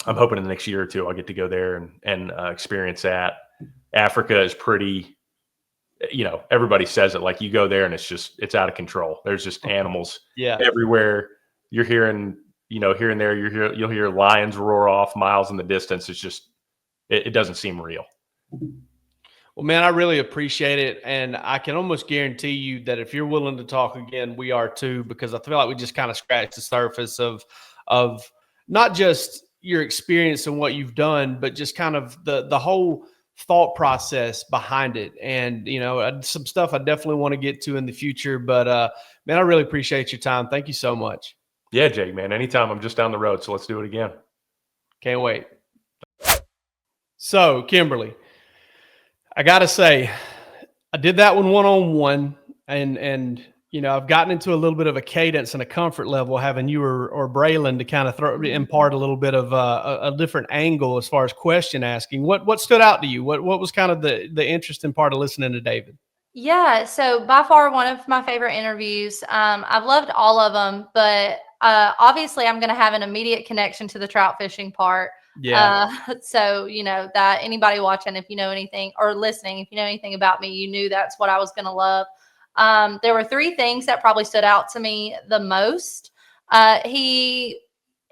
I'm hoping in the next year or 2, I'll get to go there and experience that. Africa is pretty, everybody says it, like you go there and it's out of control. There's just animals everywhere. You're hearing, here and there, you'll hear lions roar off miles in the distance. It's just, it doesn't seem real. Well, man, I really appreciate it. And I can almost guarantee you that if you're willing to talk again, we are too, because I feel like we just kind of scratched the surface of not just your experience and what you've done, but just kind of the whole thought process behind it. And, some stuff I definitely want to get to in the future, but man, I really appreciate your time. Thank you so much. Yeah, Jake, man, anytime. I'm just down the road. So let's do it again. Can't wait. So Kimberly, I got to say, I did that one-on-one and I've gotten into a little bit of a cadence and a comfort level having you or Braylon to kind of impart a little bit of a different angle as far as question asking. What stood out to you? What was kind of the interesting part of listening to David? Yeah, so by far one of my favorite interviews. I've loved all of them, but obviously I'm going to have an immediate connection to the trout fishing part. Yeah. So, that anybody watching, if you know anything, or listening, if you know anything about me, you knew that's what I was going to love. There were three things that probably stood out to me the most. In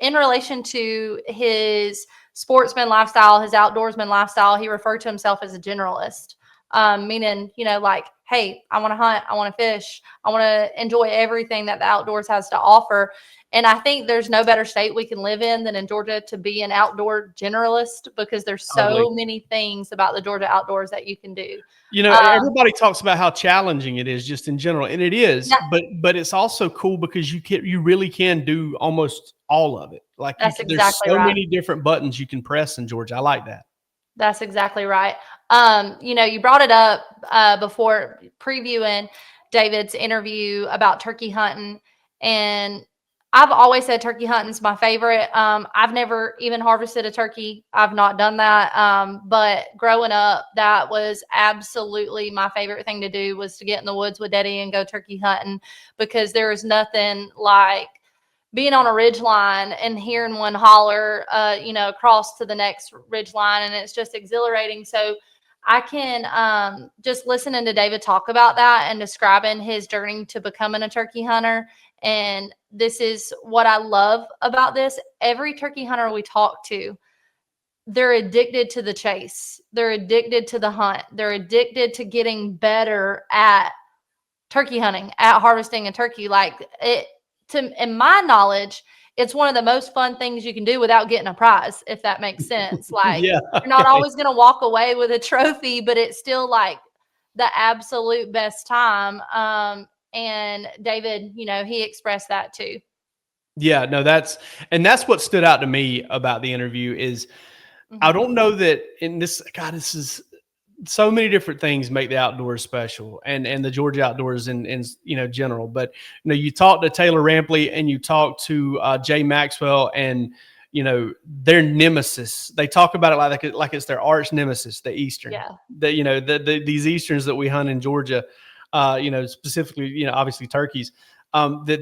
relation to his sportsman lifestyle, his outdoorsman lifestyle, he referred to himself as a generalist. Meaning, like, hey, I want to hunt, I want to fish, I want to enjoy everything that the outdoors has to offer. And I think there's no better state we can live in than in Georgia to be an outdoor generalist, because there's so many things about the Georgia outdoors that you can do. Everybody talks about how challenging it is just in general, and it is, yeah. but it's also cool because you really can do almost all of it. Like, there's so many different buttons you can press in Georgia. I like that. That's exactly right. You brought it up before previewing David's interview about turkey hunting, and I've always said turkey hunting is my favorite. I've never even harvested a turkey. I've not done that. But growing up, that was absolutely my favorite thing to do, was to get in the woods with Daddy and go turkey hunting, because there is nothing like being on a ridge line and hearing one holler, across to the next ridge line, and it's just exhilarating. So I can just listening to David talk about that and describing his journey to becoming a turkey hunter. And this is what I love about this. Every turkey hunter we talk to, they're addicted to the chase. They're addicted to the hunt. They're addicted to getting better at turkey hunting, at harvesting a turkey. Like, in my knowledge, it's one of the most fun things you can do without getting a prize, if that makes sense. Like, yeah, you're not always going to walk away with a trophy, but it's still like the absolute best time. And David, he expressed that too. Yeah, no, that's what stood out to me about the interview is I don't know that this is so many different things make the outdoors special, and the Georgia outdoors in general. But you talk to Taylor Rampley and you talk to Jay Maxwell, and their nemesis. They talk about it like it's their arch nemesis, the Eastern. Yeah. These Easterns that we hunt in Georgia, specifically, obviously turkeys, that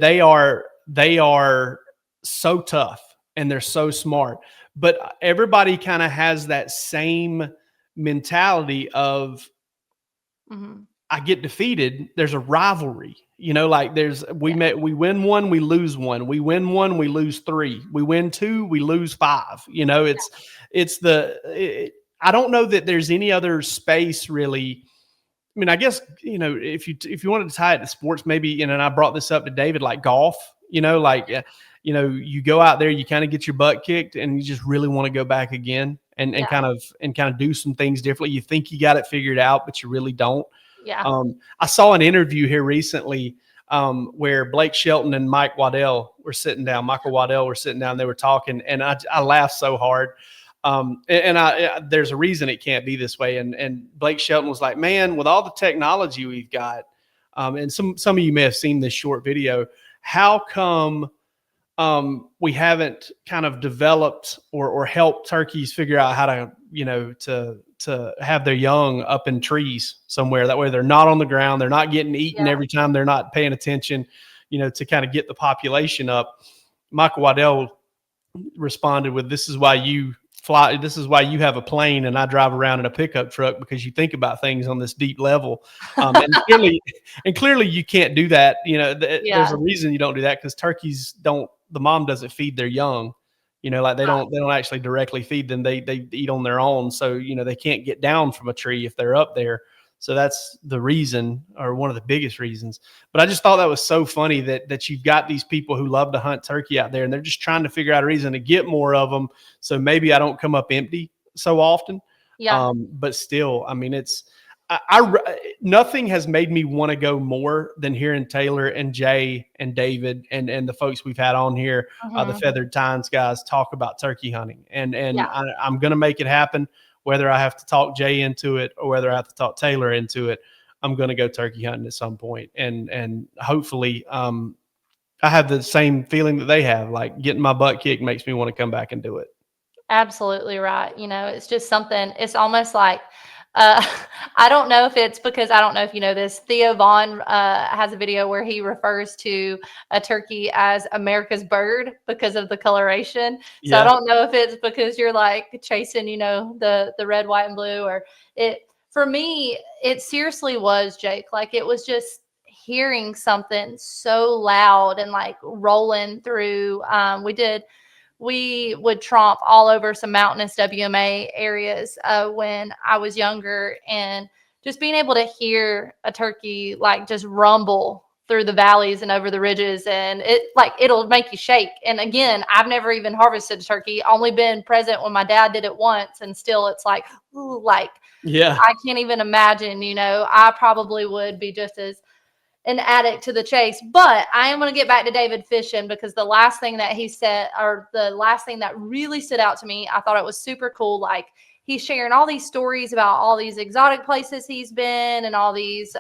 they are so tough and they're so smart. But everybody kind of has that same mentality of, I get defeated. There's a rivalry, like we win one, we lose one, we win one, we lose three, we win two, we lose five. I don't know that there's any other space really. I mean, I guess, if you wanted to tie it to sports, maybe, and I brought this up to David, like golf, you go out there, you kind of get your butt kicked and you just really want to go back again and kind of do some things differently. You think you got it figured out, but you really don't. Yeah. I saw an interview here recently where Blake Shelton and Michael Waddell were sitting down. They were talking, and I laughed so hard. There's a reason it can't be this way. And Blake Shelton was like, man, with all the technology we've got, and some of you may have seen this short video, how come we haven't kind of developed or helped turkeys figure out how to, to have their young up in trees somewhere. That way they're not on the ground. They're not getting eaten every time. They're not paying attention, to kind of get the population up. Michael Waddell responded with, this is why you fly. This is why you have a plane and I drive around in a pickup truck, because you think about things on this deep level. And clearly you can't do that. There's a reason you don't do that, because turkeys the mom doesn't feed their young, like they don't actually directly feed them. They eat on their own. So, they can't get down from a tree if they're up there. So that's the reason, or one of the biggest reasons. But I just thought that was so funny that you've got these people who love to hunt turkey out there, and they're just trying to figure out a reason to get more of them. So maybe I don't come up empty so often. Yeah. But still, I mean, nothing has made me want to go more than hearing Taylor and Jay and David and the folks we've had on here, the Feathered Tines guys, talk about turkey hunting. And I'm going to make it happen, whether I have to talk Jay into it or whether I have to talk Taylor into it. I'm going to go turkey hunting at some point. And hopefully, I have the same feeling that they have. Like getting my butt kicked makes me want to come back and do it. Absolutely right. It's just something, it's almost like, I don't know if it's because, I don't know if you know this, Theo Vaughn has a video where he refers to a turkey as America's bird because of the coloration. So I don't know if it's because you're like chasing, the red, white, and blue, or for me, it seriously was, Jake. Like it was just hearing something so loud and like rolling through. We would tromp all over some mountainous WMA areas when I was younger, and just being able to hear a turkey like just rumble through the valleys and over the ridges, and it'll make you shake. And again, I've never even harvested a turkey, only been present when my dad did it once, and still it's like, ooh, like, yeah, I can't even imagine, I probably would be just as an addict to the chase. But I am going to get back to David fishing, because the last thing that he said, or the last thing that really stood out to me, I thought it was super cool. Like he's sharing all these stories about all these exotic places he's been, and all these,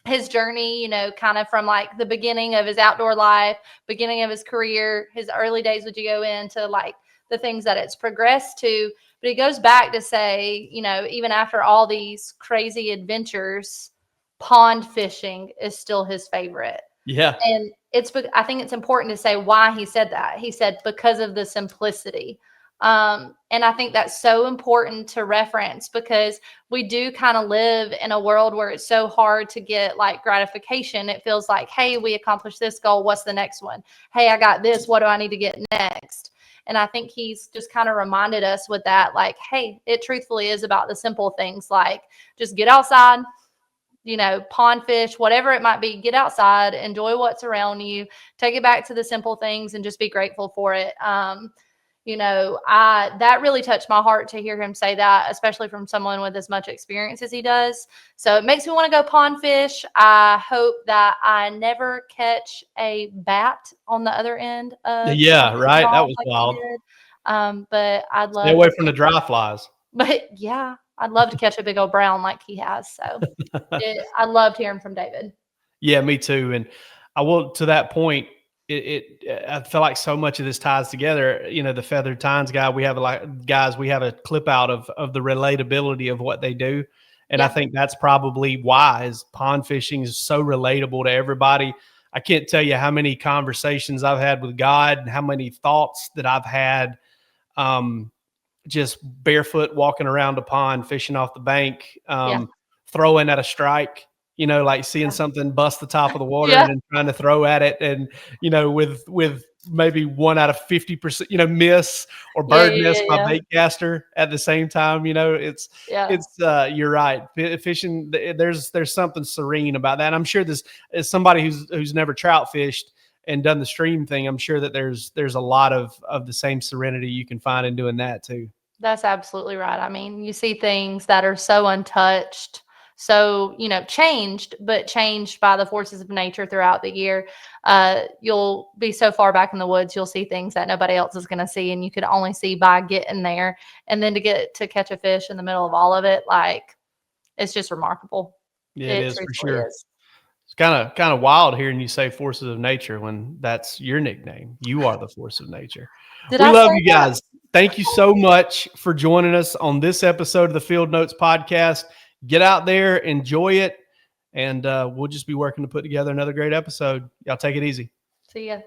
his journey, kind of from like the beginning of his outdoor life, beginning of his career, his early days would you go into like the things that it's progressed to. But he goes back to say, even after all these crazy adventures, pond fishing is still his favorite. Yeah. And I think it's important to say why he said that. He said because of the simplicity. And I think that's so important to reference, because we do kind of live in a world where it's so hard to get like gratification. It feels like, hey, we accomplished this goal. What's the next one? Hey, I got this. What do I need to get next? And I think he's just kind of reminded us with that, like, hey, it truthfully is about the simple things, like just get outside, pond fish, whatever it might be, get outside, enjoy what's around you, take it back to the simple things, and just be grateful for it. That really touched my heart to hear him say that, especially from someone with as much experience as he does. So it makes me want to go pond fish. I hope that I never catch a bat on the other end of right. That was like wild. But I'd love Stay away from the dry flies. But yeah, I'd love to catch a big old brown like he has. So I loved hearing from David. Yeah, me too. And I will, to that point, I feel like so much of this ties together. The Feathered Tines guy, we have a clip out of the relatability of what they do. And I think that's probably why is pond fishing is so relatable to everybody. I can't tell you how many conversations I've had with God and how many thoughts that I've had, just barefoot walking around a pond, fishing off the bank, throwing at a strike, like seeing something bust the top of the water and then trying to throw at it. And, with maybe 1 out of 50%, miss or bird miss my bait caster at the same time. It's you're right. Fishing, there's something serene about that. And I'm sure this is somebody who's never trout fished and done the stream thing. I'm sure that there's a lot of the same serenity you can find in doing that too. That's absolutely right. I mean, you see things that are so untouched, so, changed by the forces of nature throughout the year. You'll be so far back in the woods, you'll see things that nobody else is going to see, and you could only see by getting there. And then to get to catch a fish in the middle of all of it, like, it's just remarkable. Yeah, it is for sure. It's kind of wild hearing you say forces of nature when that's your nickname. You are the force of nature. We love you guys. Thank you so much for joining us on this episode of the Field Notes podcast. Get out there, enjoy it, and we'll just be working to put together another great episode. Y'all take it easy. See ya.